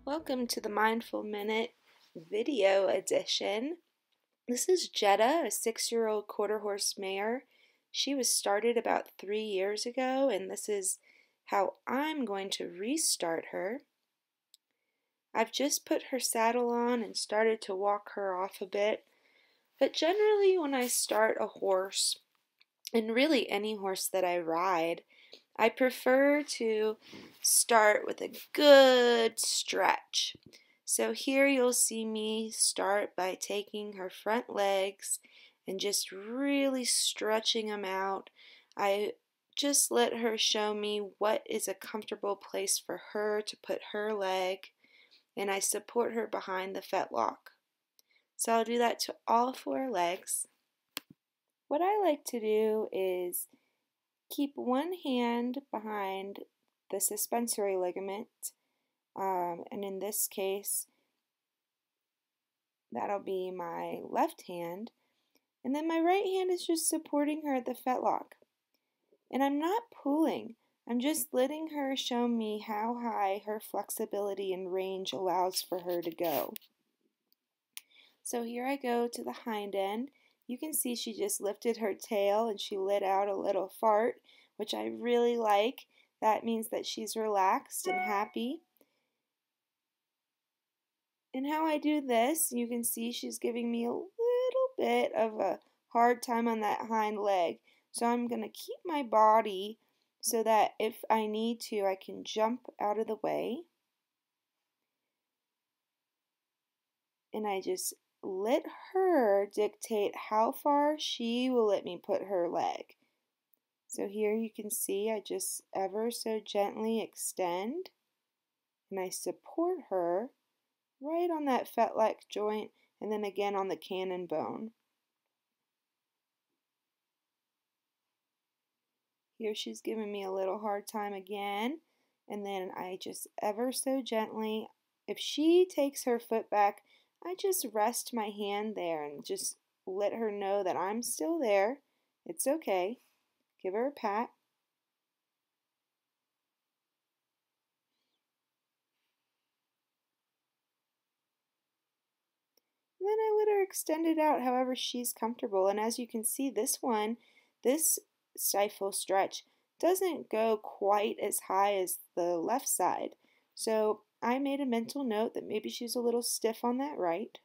Welcome to the Mindful Minute video edition. This is Jetta, a 6-year-old quarter horse mare. She was started about 3 years ago, and this is how I'm going to restart her. I've just put her saddle on and started to walk her off a bit, but generally when I start a horse, and really any horse that I ride, I prefer to start with a good stretch. So here you'll see me start by taking her front legs and just really stretching them out. I just let her show me what is a comfortable place for her to put her leg, and I support her behind the fetlock. So I'll do that to all 4 legs. What I like to do is keep one hand behind the suspensory ligament, and in this case that'll be my left hand, and then my right hand is just supporting her at the fetlock. And I'm not pulling, I'm just letting her show me how high her flexibility and range allows for her to go. So here I go to the hind end. You can see she just lifted her tail and she let out a little fart, which I really like. That means that she's relaxed and happy. And how I do this, you can see she's giving me a little bit of a hard time on that hind leg. So I'm going to keep my body so that if I need to, I can jump out of the way. And I just let her dictate how far she will let me put her leg. So here you can see I just ever so gently extend, and I support her right on that fetlock joint and then again on the cannon bone. Here she's giving me a little hard time again, and then I just ever so gently, if she takes her foot back, I just rest my hand there and just let her know that I'm still there. It's okay. Give her a pat. And then I let her extend it out however she's comfortable. And as you can see, this stifle stretch doesn't go quite as high as the left side. So I made a mental note that maybe she's a little stiff on that right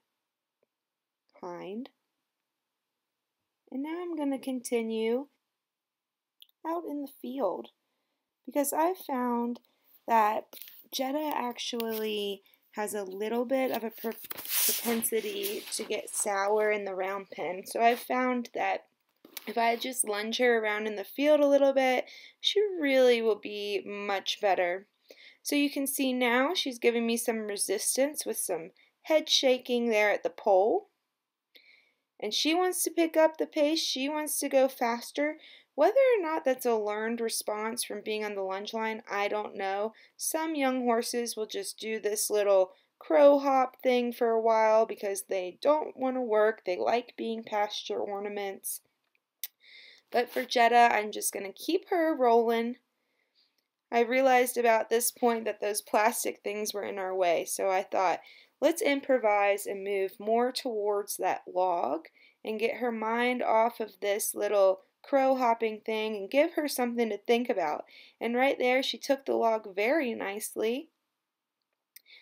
hind. And now I'm going to continue out in the field because I found that Jetta actually has a little bit of a propensity to get sour in the round pen. So I found that if I just lunge her around in the field a little bit, she really will be much better. So you can see now she's giving me some resistance with some head shaking there at the pole. And she wants to pick up the pace, she wants to go faster. Whether or not that's a learned response from being on the lunge line, I don't know. Some young horses will just do this little crow hop thing for a while because they don't want to work. They like being pasture ornaments. But for Jetta, I'm just going to keep her rolling. I realized about this point that those plastic things were in our way, so I thought, let's improvise and move more towards that log and get her mind off of this little crow hopping thing and give her something to think about. And right there, she took the log very nicely.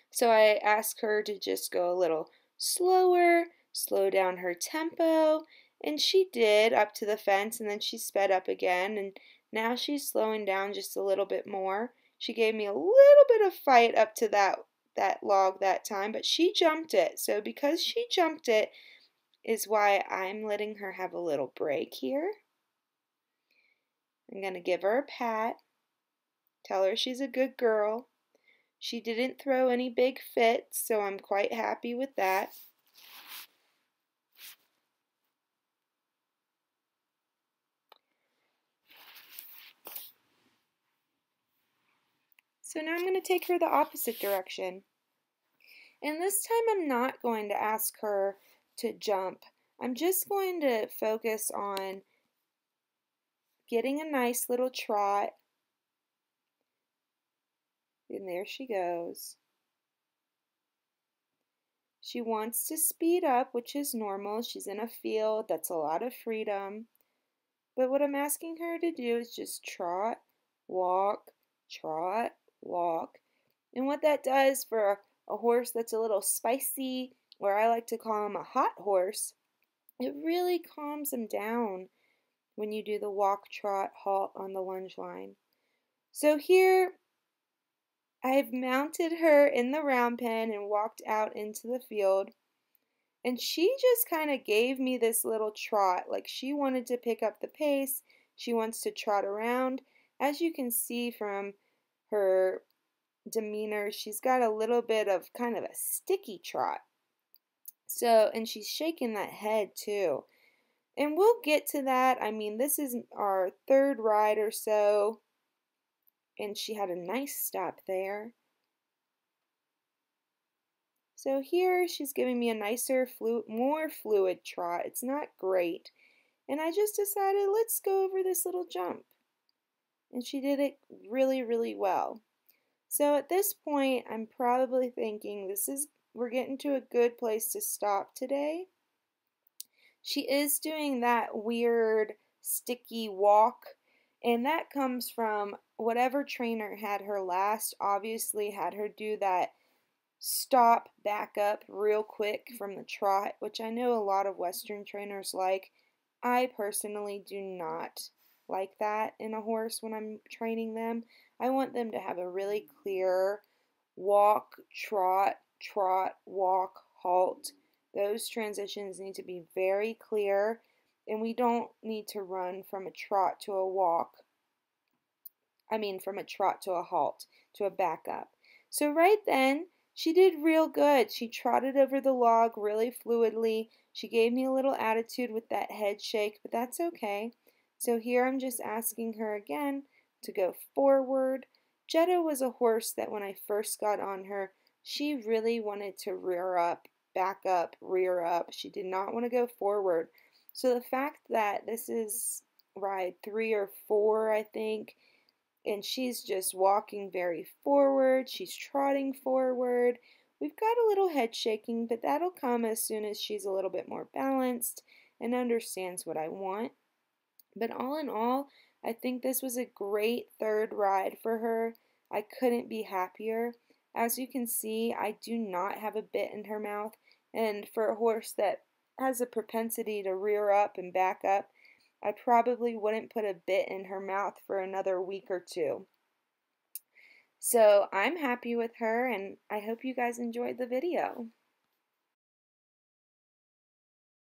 So I asked her to just go a little slower, slow down her tempo, and she did up to the fence, and then she sped up again, and now she's slowing down just a little bit more. She gave me a little bit of fight up to that log that time, but she jumped it. So because she jumped it is why I'm letting her have a little break here. I'm going to give her a pat, tell her she's a good girl. She didn't throw any big fits, so I'm quite happy with that. So now I'm going to take her the opposite direction. And this time I'm not going to ask her to jump. I'm just going to focus on getting a nice little trot. And there she goes. She wants to speed up, which is normal. She's in a field, that's a lot of freedom. But what I'm asking her to do is just trot, walk, trot, walk. And what that does for a horse that's a little spicy, or I like to call him a hot horse, it really calms him down when you do the walk, trot, halt on the lunge line. So here I've mounted her in the round pen and walked out into the field. And she just kind of gave me this little trot, like she wanted to pick up the pace. She wants to trot around. As you can see from her demeanor, she's got a little bit of kind of a sticky trot. So, and she's shaking that head too. And we'll get to that. I mean, this is our third ride or so. And she had a nice stop there. So here she's giving me a nicer, more fluid trot. It's not great. And I just decided, let's go over this little jump. And she did it really, really well. So at this point, I'm probably thinking we're getting to a good place to stop today. She is doing that weird sticky walk, and that comes from whatever trainer had her last, obviously had her do that stop, back up real quick from the trot, which I know a lot of Western trainers like. I personally do not like that in a horse when I'm training them. I want them to have a really clear walk, trot, trot, walk, halt. Those transitions need to be very clear, and we don't need to run from a trot to a walk. From a trot to a halt, to a back up. So right then, she did real good. She trotted over the log really fluidly. She gave me a little attitude with that head shake, but that's okay. So here I'm just asking her again to go forward. Jetta was a horse that when I first got on her, she really wanted to rear up, back up, rear up. She did not want to go forward. So the fact that this is ride 3 or 4, I think, and she's just walking very forward. She's trotting forward. We've got a little head shaking, but that'll come as soon as she's a little bit more balanced and understands what I want. But all in all, I think this was a great third ride for her. I couldn't be happier. As you can see, I do not have a bit in her mouth, and for a horse that has a propensity to rear up and back up, I probably wouldn't put a bit in her mouth for another week or two. So I'm happy with her, and I hope you guys enjoyed the video.